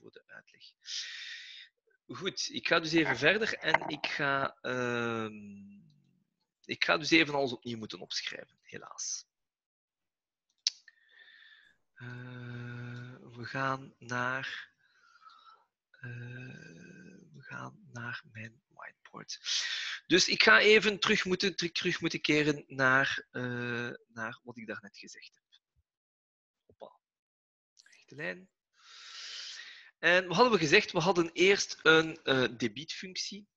voor de uitleg. Goed, ik ga dus even verder en ik ga dus even alles opnieuw moeten opschrijven, helaas. We gaan naar mijn whiteboard. Dus ik ga even terug moeten keren naar wat ik daarnet gezegd heb. Hoppa. Rechte lijn. En wat hadden we gezegd? We hadden eerst een debietfunctie.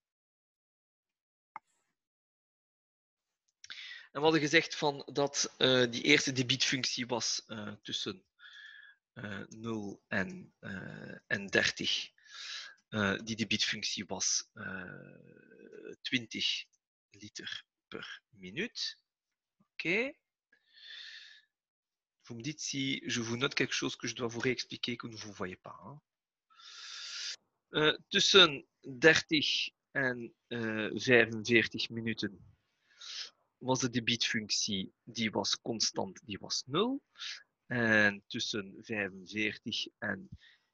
En we hadden gezegd dat die eerste debietfunctie was tussen 0 en 30. Die debietfunctie was 20 liter per minuut. OK. Vous me dites si je vous note quelque chose que je dois vous réexpliquer que vous ne voyez pas. Hein. Tussen 30 en 45 minuten was de debietfunctie, die was constant, die was 0. En tussen 45 en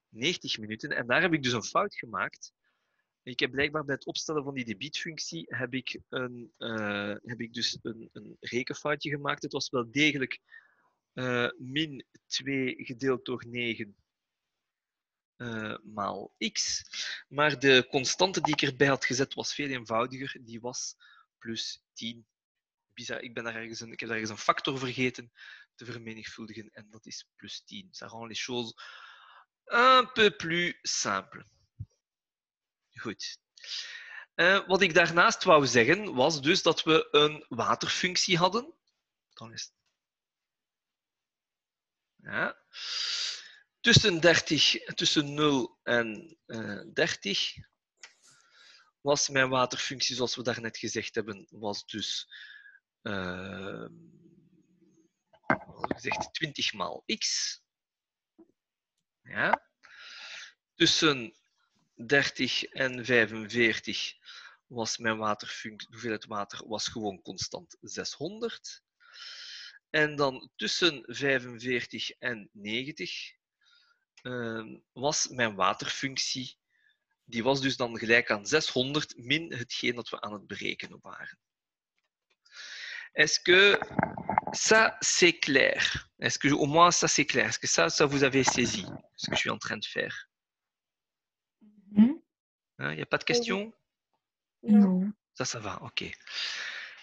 90 minuten, en daar heb ik dus een fout gemaakt. Ik heb blijkbaar bij het opstellen van die debietfunctie heb ik dus een rekenfoutje gemaakt. Het was wel degelijk min 2 gedeeld door 9 maal x. Maar de constante die ik erbij had gezet was veel eenvoudiger. Die was plus 10. Bizar, ik heb daar ergens een factor vergeten te vermenigvuldigen en dat is plus 10. Ça rend les choses un peu plus simples. Goed. Wat ik daarnaast wou zeggen was dus dat we een waterfunctie hadden. Ja. Tussen 0 en 30 was mijn waterfunctie, zoals we daarnet gezegd hebben, was dus 20 maal x. Ja. Tussen 30 en 45 was mijn waterfunctie, de hoeveelheid water was gewoon constant 600. En dan tussen 45 en 90 was mijn waterfunctie, die was dus dan gelijk aan 600 min hetgeen dat we aan het berekenen waren. Est-ce que ça c'est clair? Est-ce que au moins ça c'est clair? Est-ce que ça vous avez saisi ce que je suis en train de faire? Il n'y a pas de questions? Non. Ça va, ok.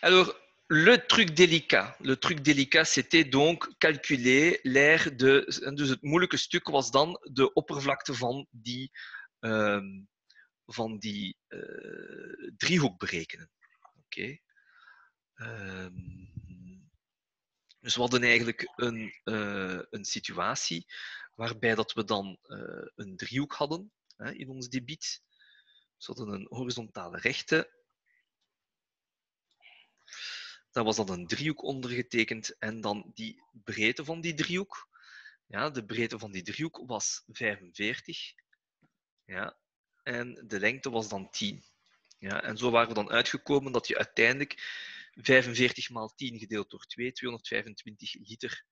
Alors, le truc délicat, c'était donc calculer l'air de... Dus het moeilijke stuk was dan de oppervlakte van die driehoek berekenen. Oké. Dus we hadden eigenlijk een situatie waarbij dat we dan een driehoek hadden in ons debiet. Dus we hadden een horizontale rechte. Daar was dan een driehoek onder getekend en dan die breedte van die driehoek. Ja, de breedte van die driehoek was 45. Ja, en de lengte was dan 10. Ja, en zo waren we dan uitgekomen dat je uiteindelijk 45 maal 10 gedeeld door 2, 225 liter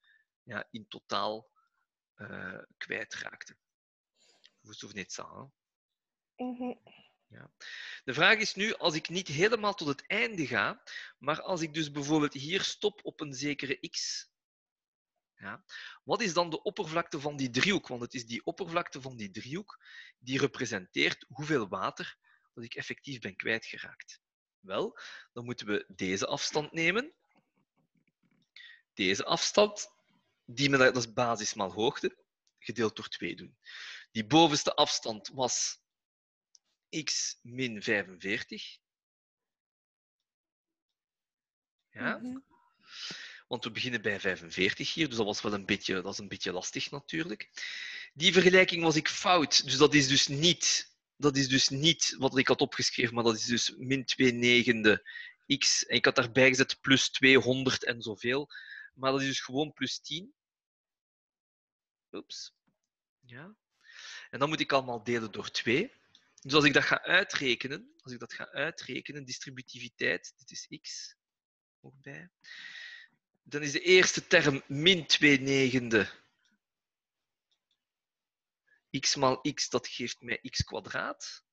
in totaal kwijtraakte. Vous vous souvenez de ça, hein? Ja. De vraag is nu, als ik niet helemaal tot het einde ga, maar als ik dus bijvoorbeeld hier stop op een zekere x, ja, wat is dan de oppervlakte van die driehoek? Want het is die oppervlakte van die driehoek die representeert hoeveel water dat ik effectief ben kwijtgeraakt. Wel, dan moeten we deze afstand nemen. Deze afstand, dat is basis maal hoogte, gedeeld door 2 doen. Die bovenste afstand was x min 45. Ja? Want we beginnen bij 45 hier, dus dat was wel een beetje lastig natuurlijk. Die vergelijking was ik fout, dus dat is dus niet wat ik had opgeschreven, maar dat is dus min 2/9 x. En ik had daarbij gezet plus 200 en zoveel, maar dat is dus gewoon plus 10. Oeps. Ja. En dan moet ik allemaal delen door 2. Dus als ik dat ga uitrekenen, distributiviteit, dit is x, ook bij. Dan is de eerste term min 2/9 x maal x, dat geeft mij x kwadraat.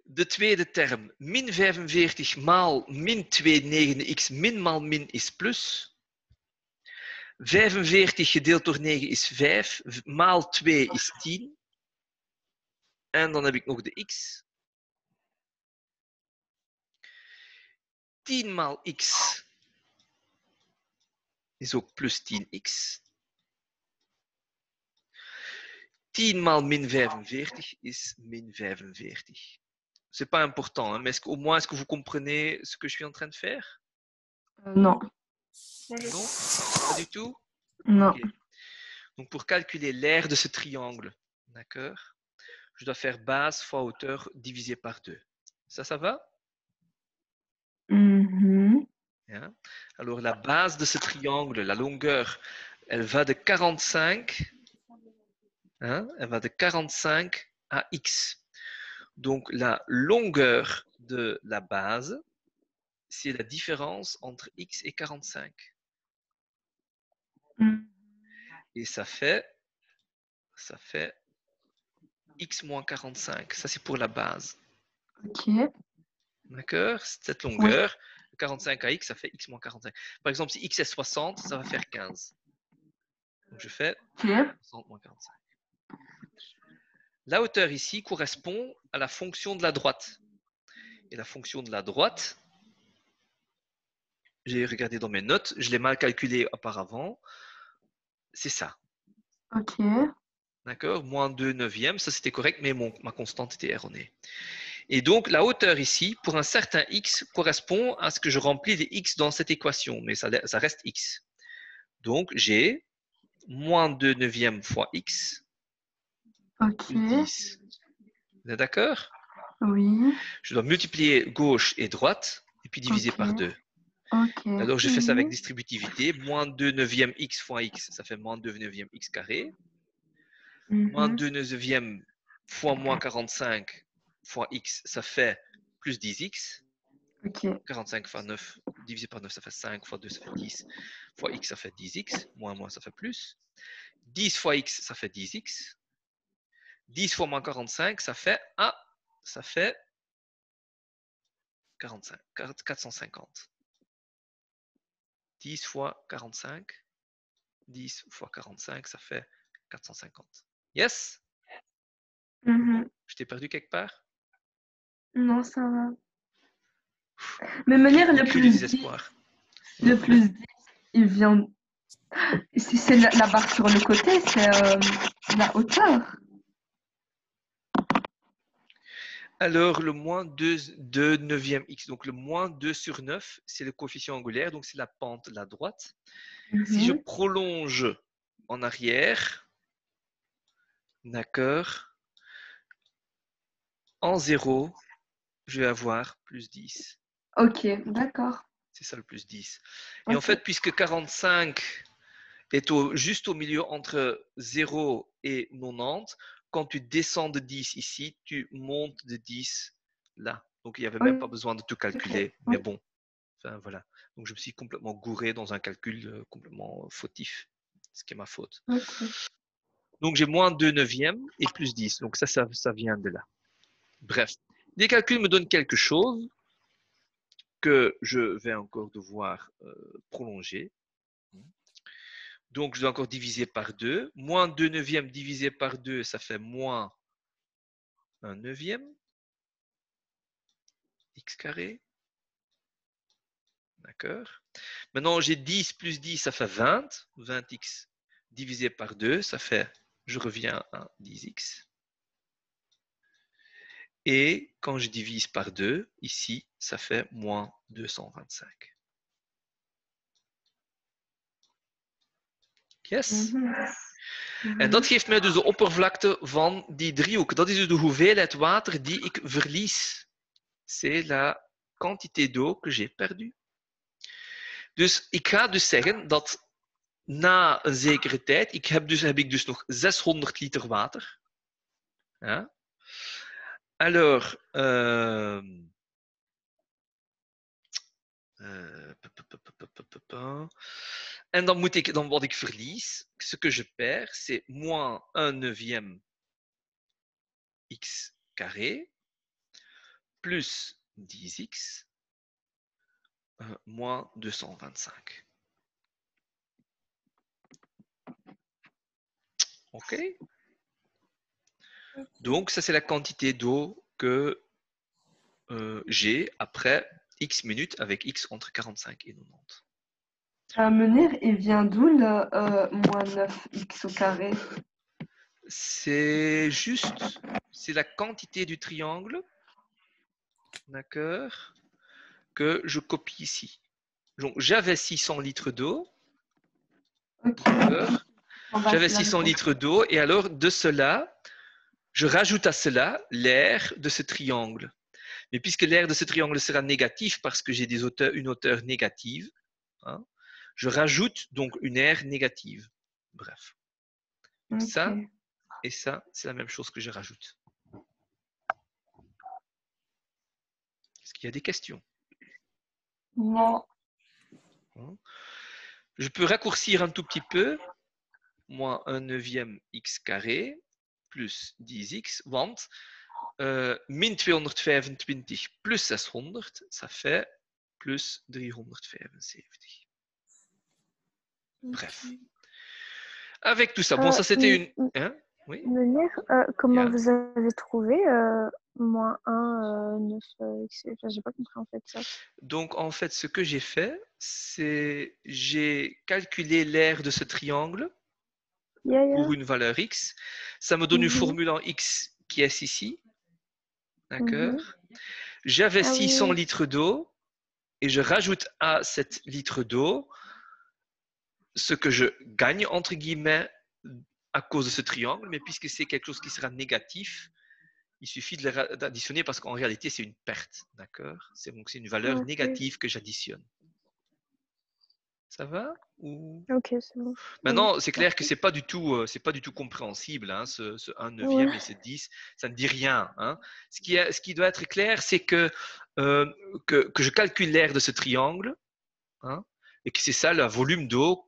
De tweede term, min 45 maal min 2 negende x min maal min is plus. 45 gedeeld door 9 is 5, maal 2 is 10. En dan heb ik nog de x. 10 maal x is ook plus 10x. 10 maal min 45 is min 45. C'est pas important, hein, mais au moins, est-ce que vous comprenez ce que je suis en train de faire? Non. Non? Pas du tout? Non. Okay. Donc, pour calculer l'aire de ce triangle, d'accord, je dois faire base fois hauteur divisé par 2. Ça va? Hein? Alors, la base de ce triangle, la longueur, elle va de 45, hein, elle va de 45 à x. Donc, la longueur de la base, c'est la différence entre x et 45. Et ça fait x moins 45. Ça, c'est pour la base. Ok. D'accord? Cette longueur, 45 à x, ça fait x moins 45. Par exemple, si x est 60, ça va faire 15. Donc, je fais 60 moins 45. La hauteur ici correspond à la fonction de la droite. Et la fonction de la droite, j'ai regardé dans mes notes, je l'ai mal calculé auparavant, c'est ça. Ok. D'accord? Moins 2 neuvièmes, ça c'était correct, mais ma constante était erronée. Et donc, la hauteur ici, pour un certain x, correspond à ce que je remplis les x dans cette équation, mais ça reste x. Donc, j'ai moins 2 neuvièmes fois x Ok. plus 10. Vous êtes d'accord? Oui. Je dois multiplier gauche et droite, et puis diviser Ok. par 2. Ok. Alors, je fais ça avec distributivité. Moins 2 neuvièmes x fois x, ça fait moins 2 neuvièmes x carré. Moins 2 neuvièmes fois moins 45 fois x, ça fait plus 10x. Ok. 45 fois 9, divisé par 9, ça fait 5, fois 2, ça fait 10, fois x, ça fait 10x, moins, ça fait plus. 10 fois x, ça fait 10x. 10 fois moins 45, ça fait 45, 450. 10 fois 45, 10 fois 45, ça fait 450. Yes? Je t'ai perdu quelque part? Non, ça va. Mais manière, Le cul du désespoir. le plus 10, il vient. Si c'est la barre sur le côté, c'est la hauteur. Alors, le moins 2 neuvième x, donc le moins 2 sur 9, c'est le coefficient angulaire, donc c'est la pente de la droite. Si je prolonge en arrière, d'accord, en 0, je vais avoir plus 10. Ok, d'accord. C'est ça le plus 10. Et en Ok. fait, puisque 45 est juste au milieu entre 0 et 90, quand tu descends de 10 ici, tu montes de 10 là. Donc, il n'y avait même pas besoin de tout calculer. Ok. Mais bon, enfin, voilà. Donc, je me suis complètement gouré dans un calcul complètement fautif, ce qui est ma faute. Ok. Donc, j'ai moins 2 neuvièmes et plus 10. Donc, ça vient de là. Bref, les calculs me donnent quelque chose que je vais encore devoir prolonger. Donc, je dois encore diviser par 2. Moins 2 neuvièmes divisé par 2, ça fait moins 1 neuvième. X carré. D'accord. Maintenant, j'ai 10 plus 10, ça fait 20. 20x divisé par 2, ça fait, je reviens à 10x. Et quand je divise par 2, ici, ça fait moins 225. Yes? En dat geeft mij dus de oppervlakte van die driehoek. Dat is dus de hoeveelheid water die ik verlies. C'est la quantité d'eau que j'ai perdue. Dus ik ga dus zeggen dat na een zekere tijd, heb ik dus nog 600 liter water. Ja? Alors, En dan wat ik verlies, ce que je perds, c'est moins 1/9 x carré plus 10x moins 225. OK? Donc, ça, c'est la quantité d'eau que j'ai après x minutes avec x entre 45 et 90. Menir, il vient d'où le moins 9x au carré? C'est juste, c'est la quantité du triangle, d'accord, que je copie ici. Donc, j'avais 600 litres d'eau, Ok. d'accord. On va J'avais essayer la 600 réponse. litres d'eau et alors de cela, je rajoute à cela l'air de ce triangle. Mais puisque l'air de ce triangle sera négatif parce que j'ai une hauteur négative, hein, je rajoute donc une aire négative. Bref. Ça Ok. et ça, c'est la même chose que je rajoute. Est-ce qu'il y a des questions? Non. Je peux raccourcir un tout petit peu. Moins 1/9 x carré plus 10x, want min 225 plus 600, ça fait plus 375. Bref. Avec tout ça, bon, ça c'était une... Hein? Oui, Menir, comment yeah. vous avez trouvé moins 1, 9, enfin, j'ai pas compris en fait ça. Donc en fait, ce que j'ai fait, c'est j'ai calculé l'aire de ce triangle pour une valeur x. Ça me donne une formule en x qui est ici. D'accord? J'avais Ah 600 oui. litres d'eau et je rajoute à cette litre d'eau ce que je gagne, entre guillemets, à cause de ce triangle, mais puisque c'est quelque chose qui sera négatif, il suffit d'additionner parce qu'en réalité, c'est une perte. D'accord? Donc, c'est une valeur Ok, négative que j'additionne. Ça va? Ou... ok, c'est bon. Oui, Maintenant, c'est clair que parfait. c'est pas du tout compréhensible, hein, ce 1/9 Ouais. et ce 10, ça ne dit rien. Hein. Ce qui doit être clair, c'est que je calcule l'aire de ce triangle, hein, et que c'est ça le volume d'eau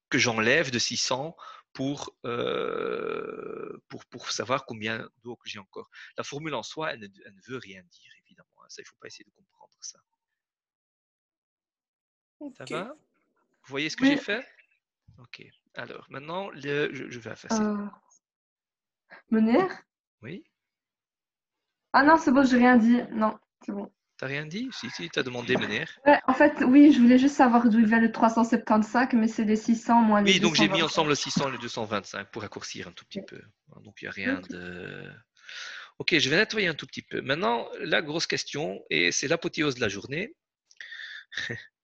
que j'enlève de 600 pour savoir combien d'eau que j'ai encore. La formule en soi, elle ne veut rien dire, évidemment. Hein. Ça, il ne faut pas essayer de comprendre ça. Ça Ok. va? Vous voyez ce que j'ai Oui. fait? Ok. Alors, maintenant, je vais effacer. Menir? Oui? Ah non, c'est bon, j'ai rien dit. Non, c'est bon. T'as rien dit? Si, tu as demandé, Ménère. Ouais, en fait, oui, je voulais juste savoir d'où il vient le 375, mais c'est les 600 moins les Oui, donc j'ai mis 225. ensemble le 600 et le 225 pour raccourcir un tout petit peu. Donc il n'y a rien Ok. de... Ok, je vais nettoyer un tout petit peu. Maintenant, la grosse question, et c'est l'apothéose de la journée.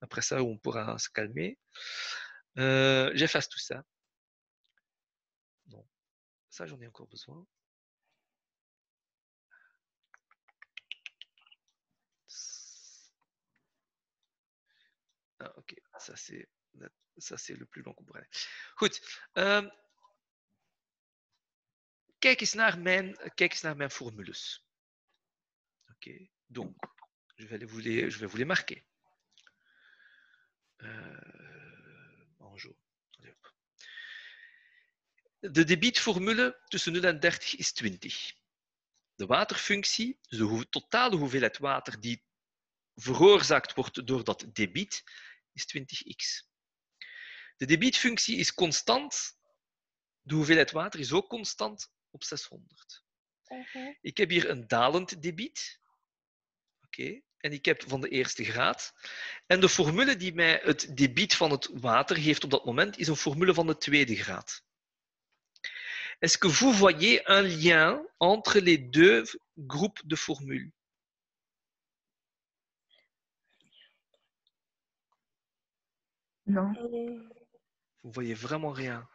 Après ça, on pourra se calmer. J'efface tout ça. Non, ça, j'en ai encore besoin. Ah, ok, ça c'est le plus long qu'on pourrait. Goed. Kijk eens naar mijn formules. Ok, donc, je vais vous les marquer. Bonjour. De debietformule tussen 0 en 30 is 20. De waterfunctie, dus de totale hoeveelheid water die veroorzaakt wordt door dat debiet, is 20x. De debietfunctie is constant. De hoeveelheid water is ook constant op 600. Ik heb hier een dalend debiet. Oké. En ik heb van de eerste graad. En de formule die mij het debiet van het water geeft op dat moment, is een formule van de tweede graad. Est-ce que vous voyez un lien entre les deux groupes de formules? Non. Vous voyez vraiment rien.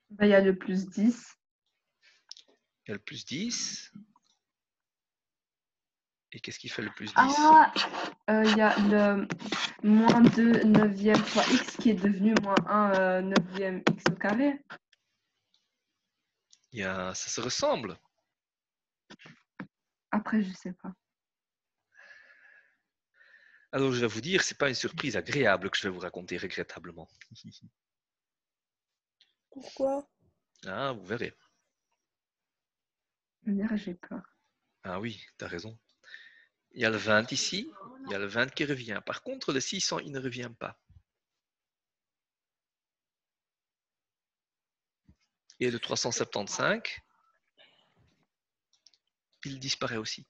Ben, il y a le plus 10. Il y a le plus 10. Et qu'est-ce qui fait le plus 10? Ah, il y a le moins 2 neuvième fois x qui est devenu moins 1 neuvième x au carré. Ça se ressemble. Après, je sais pas. Alors, je vais vous dire, c'est pas une surprise agréable que je vais vous raconter regrettablement. Pourquoi? Ah, vous verrez. Munir, j'ai peur. Ah oui, tu as raison. Il y a le 20 ici, il y a le 20 qui revient. Par contre, le 600, il ne revient pas. Et le 375, il disparaît aussi.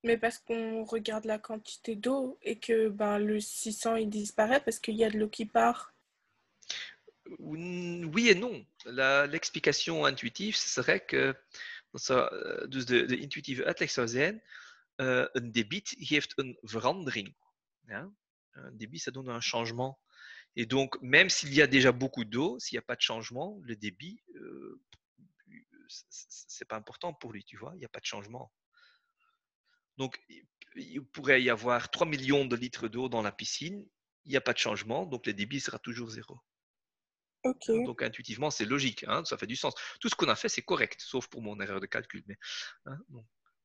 Mais parce qu'on regarde la quantité d'eau et que ben, le 600 il disparaît parce qu'il y a de l'eau qui part. Oui et non. L'explication intuitive, ce serait que dus de intuïtieve uitleg zou zijn, een debiet geeft een verandering. Ja? Un débit, ça donne un changement. Et donc, même s'il y a déjà beaucoup d'eau, s'il n'y a pas de changement, le débit, c'est pas important pour lui, tu vois, il n'y a pas de changement. Donc, il pourrait y avoir 3 millions de litres d'eau dans la piscine, il n'y a pas de changement, donc le débit sera toujours zéro. Ok. Donc, intuitivement, c'est logique, hein, ça fait du sens. Tout ce qu'on a fait, c'est correct, sauf pour mon erreur de calcul. Mais, hein,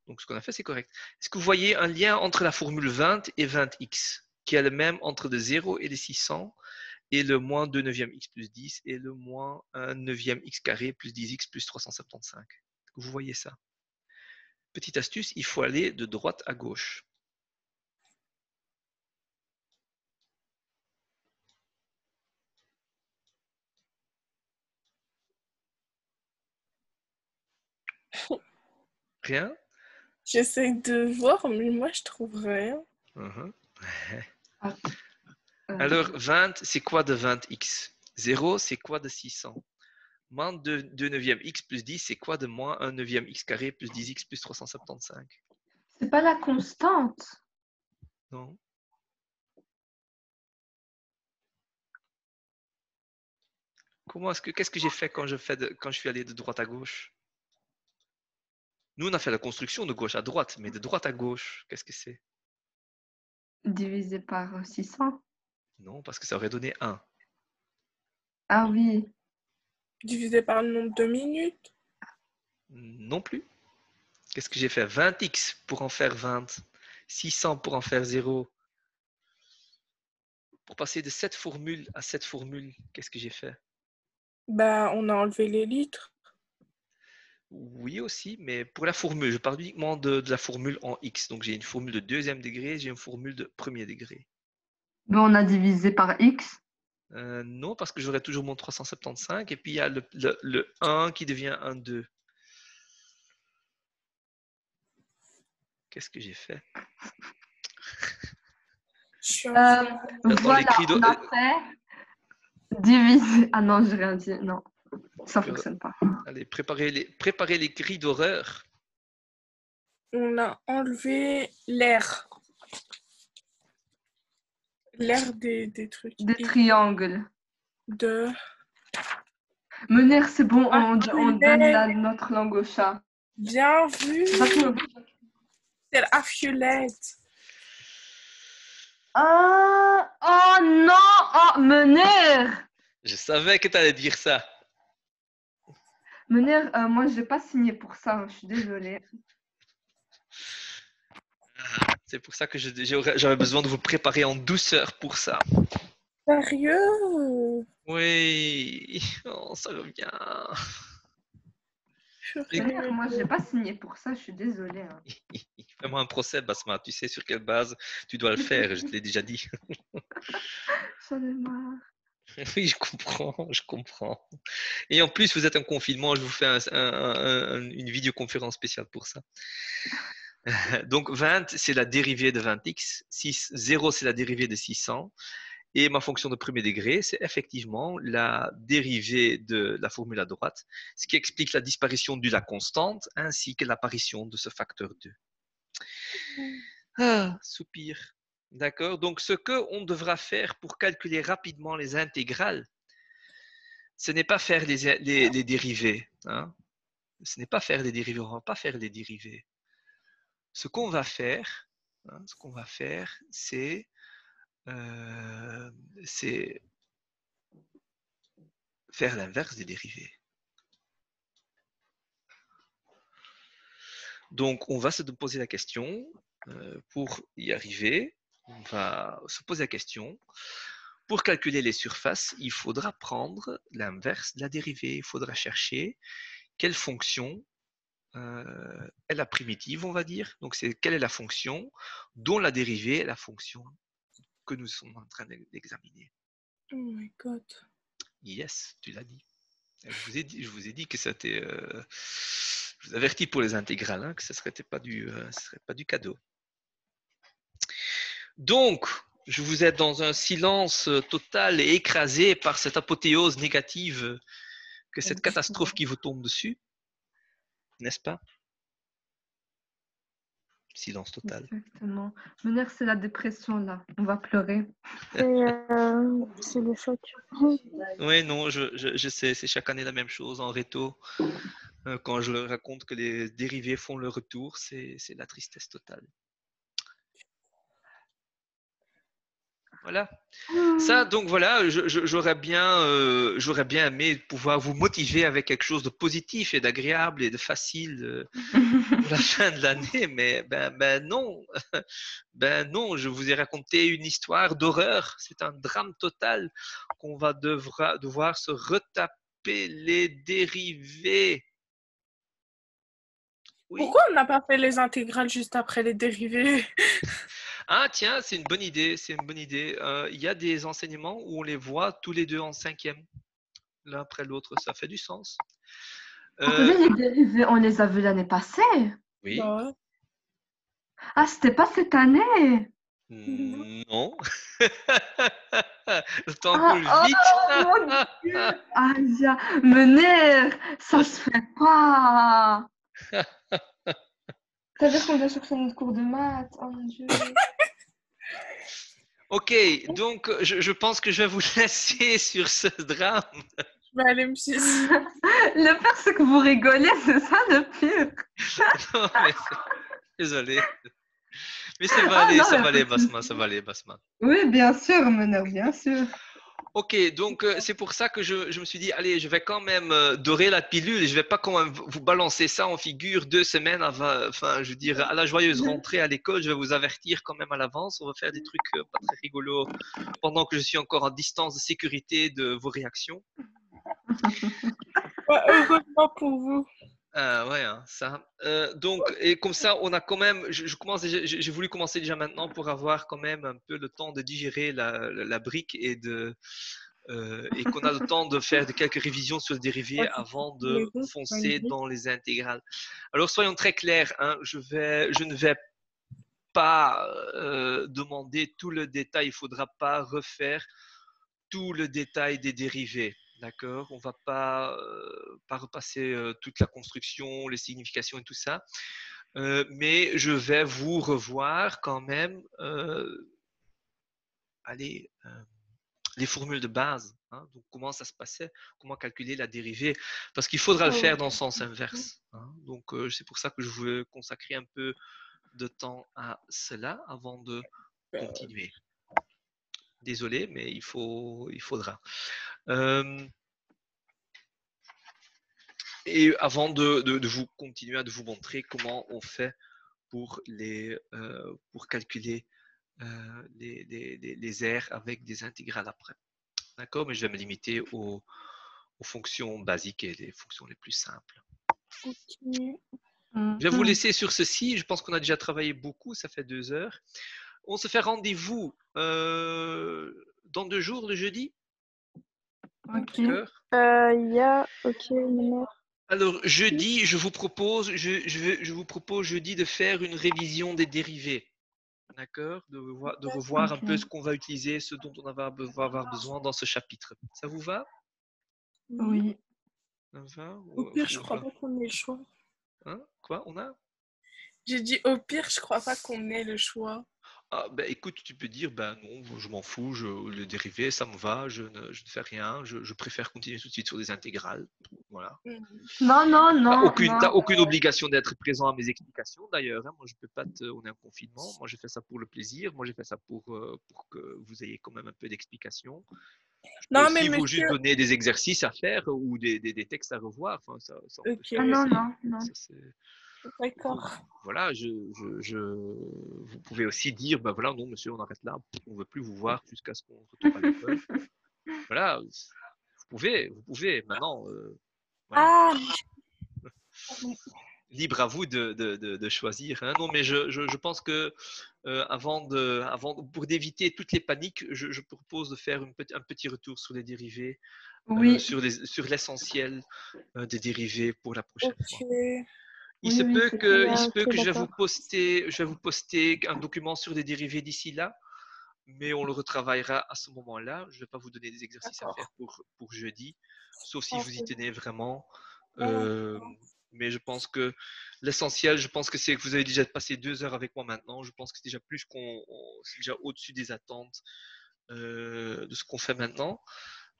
donc, ce qu'on a fait, c'est correct. Est-ce que vous voyez un lien entre la formule 20 et 20x, qui est le même entre le 0 et les 600, et le moins 2 neuvième x plus 10, et le moins 1 neuvième x carré plus 10x plus 375. Est-ce que vous voyez ça? Petite astuce, il faut aller de droite à gauche. Rien? J'essaie de voir, mais moi je trouve rien. Uh-huh. Ah, Alors, 20, c'est quoi de 20x? 0, c'est quoi de 600? Moins 2 neuvième x plus 10, c'est quoi de moins 1 neuvième x carré plus 10x plus 375? c'est pas la constante. Non. Qu'est-ce que j'ai fait quand je suis allé de droite à gauche? Nous, on a fait la construction de gauche à droite, mais de droite à gauche, qu'est-ce que c'est? Divisé par 600. Non, parce que ça aurait donné 1. Ah oui. Divisé par le nombre de minutes. Non plus. Qu'est-ce que j'ai fait? 20x pour en faire 20. 600 pour en faire 0. Pour passer de cette formule à cette formule, qu'est-ce que j'ai fait? Bah, on a enlevé les litres. Oui aussi, mais pour la formule, je parle uniquement de la formule en x. Donc j'ai une formule de deuxième degré, j'ai une formule de premier degré. Mais on a divisé par x. Non, parce que j'aurai toujours mon 375 et puis il y a le 1 qui devient un 2. Qu'est-ce que j'ai fait? Je suis en Dans Voilà, les cris on a fait diviser. Ah non, j'ai rien dit. Non, ça fonctionne pas. Allez, préparez les cris d'horreur. On a enlevé l'air. L'air des trucs. Des triangles. De... Munir, c'est bon, Ah, on donne notre langue au chat. Bien vu. C'est la fiolette. Oh non! Oh, Munir! Je savais que tu allais dire ça. Munir, moi, je n'ai pas signé pour ça. Je suis désolée. C'est pour ça que j'avais besoin de vous préparer en douceur pour ça. Sérieux? Oui, oh, ça revient. Munir, moi, je n'ai pas signé pour ça. Je suis désolée. Hein. Fais-moi un procès, Basma. Tu sais sur quelle base tu dois le faire. Je te l'ai déjà dit. J'en ai marre. Oui, je comprends. Et en plus, vous êtes en confinement, je vous fais une vidéoconférence spéciale pour ça. Donc 20, c'est la dérivée de 20x. 0, c'est la dérivée de 600. Et ma fonction de premier degré, c'est effectivement la dérivée de la formule à droite, ce qui explique la disparition de la constante ainsi que l'apparition de ce facteur 2. Ah, soupir. D'accord. Donc, ce qu'on devra faire pour calculer rapidement les intégrales, ce n'est pas faire les dérivés. Hein. Ce n'est pas faire les dérivés. On ne va pas faire les dérivés. Ce qu'on va faire, c'est faire l'inverse des dérivés. Donc, on va se poser la question. Pour y arriver, on va se poser la question. Pour calculer les surfaces, il faudra prendre l'inverse de la dérivée. Il faudra chercher quelle fonction est la primitive, on va dire. Donc, c'est quelle est la fonction dont la dérivée est la fonction que nous sommes en train d'examiner. Oh my god. Yes, tu l'as dit. Je vous ai dit que c'était. Je vous avertis pour les intégrales, hein, que ce ne serait pas du cadeau. Donc, je vous ai dans un silence total et écrasé par cette apothéose négative, que cette catastrophe qui vous tombe dessus, n'est-ce pas? Silence total. Exactement. Mener, c'est la dépression, là. On va pleurer. C'est le choc. Oui, non, je sais, c'est chaque année la même chose en réto. Quand je leur raconte que les dérivés font le retour, c'est la tristesse totale. Voilà. Ça, donc voilà, j'aurais bien aimé pouvoir vous motiver avec quelque chose de positif et d'agréable et de facile pour la fin de l'année, mais ben non, ben non, je vous ai raconté une histoire d'horreur. C'est un drame total qu'on va devoir se retaper les dérivés. Oui. Pourquoi on n'a pas fait les intégrales juste après les dérivés? Ah tiens, c'est une bonne idée, c'est une bonne idée. Il y a des enseignements où on les voit tous les deux en 5e, l'un après l'autre, ça fait du sens. Les dérivés, on les a vus l'année passée. Oui. Bah ouais. Ah, c'était pas cette année. Non. Le temps coule vite. Mon Dieu. Aïe, Mener, ça se fait pas. Ça veut dire qu'on doit chercher notre cours de maths. Oh mon Dieu. Ok, donc je pense que je vais vous laisser sur ce drame. Je vais aller me suicider. Le pire, c'est que vous rigolez, c'est ça le pire. Non, mais désolé. Mais ça va aller, non, ça mais va aller, pas de souci. Basma, ça va aller, Basma. Oui, bien sûr, Mener, bien sûr. Ok, donc c'est pour ça que je me suis dit, allez, je vais quand même dorer la pilule et je vais pas quand même vous balancer ça en figure 2 semaines avant, enfin, je veux dire, à la joyeuse rentrée à l'école, je vais vous avertir quand même à l'avance. On va faire des trucs pas très rigolos pendant que je suis encore en distance de sécurité de vos réactions. Ouais, heureusement pour vous. Ouais, hein, ça. Donc, et comme ça, on a quand même. Je commence déjà. J'ai voulu commencer déjà maintenant pour avoir quand même un peu le temps de digérer la brique et qu'on a le temps de faire quelques révisions sur le dérivé avant de foncer dans les intégrales. Alors, soyons très clairs. Hein, je ne vais pas demander tout le détail. Il ne faudra pas refaire tout le détail des dérivés. D'accord? On ne va pas repasser toute la construction, les significations et tout ça. Mais je vais vous revoir quand même les formules de base. Hein, donc, comment ça se passait, comment calculer la dérivée. Parce qu'il faudra le faire dans le sens inverse. Hein, donc, c'est pour ça que je veux consacrer un peu de temps à cela avant de continuer. Désolé, mais il faudra. Et avant de vous continuer à vous montrer comment on fait pour calculer les aires avec des intégrales après. D'accord? Mais je vais me limiter aux fonctions basiques et les fonctions les plus simples. Okay. Je vais vous laisser sur ceci. Je pense qu'on a déjà travaillé beaucoup. Ça fait 2 heures. On se fait rendez-vous dans 2 jours, le jeudi. Ok. Ok, Mener. Alors, jeudi, je vous propose jeudi de faire une révision des dérivés. D'accord? De revoir un peu ce qu'on va utiliser, ce dont on va avoir besoin dans ce chapitre. Ça vous va? Oui. Ça va? Au pire, je crois pas qu'on ait le choix. Hein? Quoi? On a? J'ai dit au pire, je crois pas qu'on ait le choix. Ah, ben écoute, tu peux dire, ben non, je m'en fous, le dérivé, ça me va, je ne fais rien, je préfère continuer tout de suite sur des intégrales. Voilà. Non. T'as aucune obligation d'être présent à mes explications d'ailleurs. Hein. Moi, je peux pas on est en confinement. Moi, j'ai fait ça pour le plaisir. Moi, j'ai fait ça pour que vous ayez quand même un peu d'explication. Je peux aussi vous juste donner des exercices à faire ou des textes à revoir. Enfin, ça, Ok. Non. ça, D'accord. Voilà, vous pouvez aussi dire, ben voilà, non, monsieur, on arrête là, on ne veut plus vous voir jusqu'à ce qu'on retourne à l'école. Voilà, vous pouvez, maintenant, voilà. Ah, Libre à vous de choisir, hein. Non, mais je pense que pour d'éviter toutes les paniques, je propose de faire un petit retour sur les dérivés, Oui, sur l'essentiel des dérivés pour la prochaine fois. ok. Il oui, se oui, peut c'est que, clair. il se peut ok, que d'accord. je vais vous poster un document sur les dérivés d'ici là, mais on le retravaillera à ce moment-là. Je ne vais pas vous donner des exercices à faire pour jeudi, sauf si vous y tenez vraiment. Euh, mais je pense que l'essentiel, je pense que c'est que vous avez déjà passé 2 heures avec moi maintenant. Je pense que c'est déjà c'est déjà au-dessus des attentes de ce qu'on fait maintenant.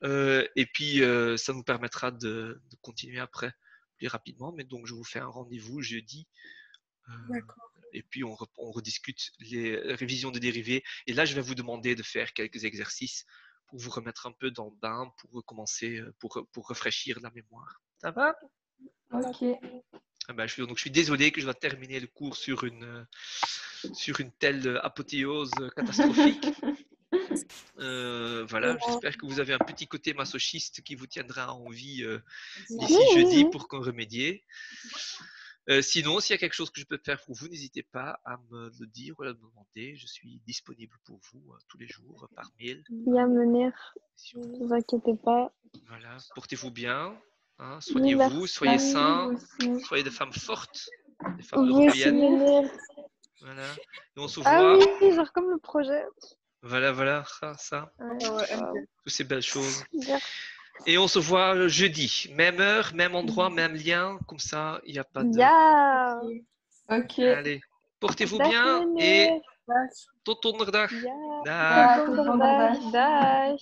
Et puis, ça nous permettra de continuer après plus rapidement. Mais donc, je vous fais un rendez-vous jeudi. D'accord. Et puis, on rediscute les révisions des dérivés. Et là, je vais vous demander de faire quelques exercices pour vous remettre un peu dans le bain, pour recommencer, pour rafraîchir la mémoire. Ça va? Ok. Ah ben, donc, je suis désolé que je dois terminer le cours sur une telle apothéose catastrophique. Voilà, j'espère que vous avez un petit côté masochiste qui vous tiendra en vie d'ici jeudi pour qu'on remédie. Sinon, s'il y a quelque chose que je peux faire pour vous, n'hésitez pas à me le dire ou à me demander. Je suis disponible pour vous tous les jours par mail. Il y a Mener, Sur- ne vous inquiétez pas. Voilà, portez-vous bien, hein, Oui, soignez-vous, merci. soyez Merci, sains, vous aussi. soyez des femmes fortes, des femmes Vous aussi, européennes. Mener. Voilà, et on se Ah voit. oui, genre comme le projet. Voilà, ça, Ouais, Ouais. toutes ces belles choses. merci. Et on se voit jeudi, même heure, même endroit, même lien, comme ça, il n'y a pas de. Ja, Ok. Allez, portez-vous dag bien et meneer. tot donderdag. Ja, Dag. tot Tot donderdag. donderdag. Dag.